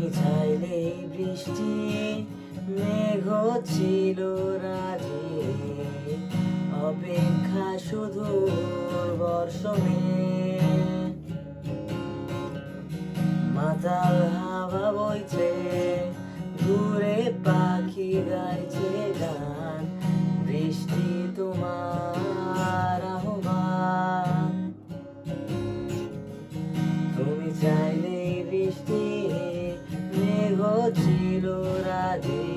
তুমি চাইলেই বৃষ্টি মেঘ ছিল রাজি, অপেক্ষা শুধু বর্ষণে। মাতাল হাওয়া বইছে, দূরে পাখি গাইছে গান, বৃষ্টি তোমার আহ্বান। তুমি চাইলে বৃষ্টি মেঘ ছিল রাজি,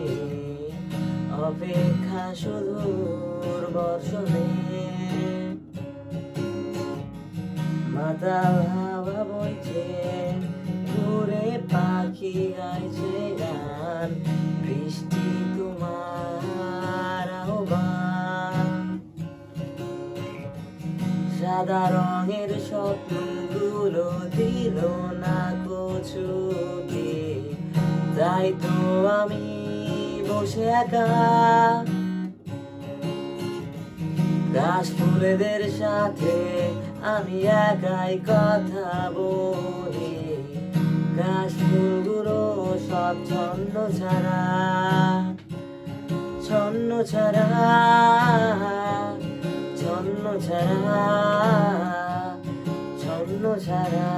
অপেক্ষা শুধুর বর্ষণে। মাতাল হাওয়া বইছে, দূরে পাখি গাইছে গান, বৃষ্টি তোমার আহ্বান। সাদা রঙের স্বপ্নগুলো দিল না কচুকে, তাই তো আমি বসে একা ঘাস ফুলেদের সাথে আমি একাই কথা বলি। ঘাস ফুলগুলো সব ছন্ন ছাড়া, ছন্ন ছাড়া, ছন্ন ছাড়া, ছন্ন ছাড়া।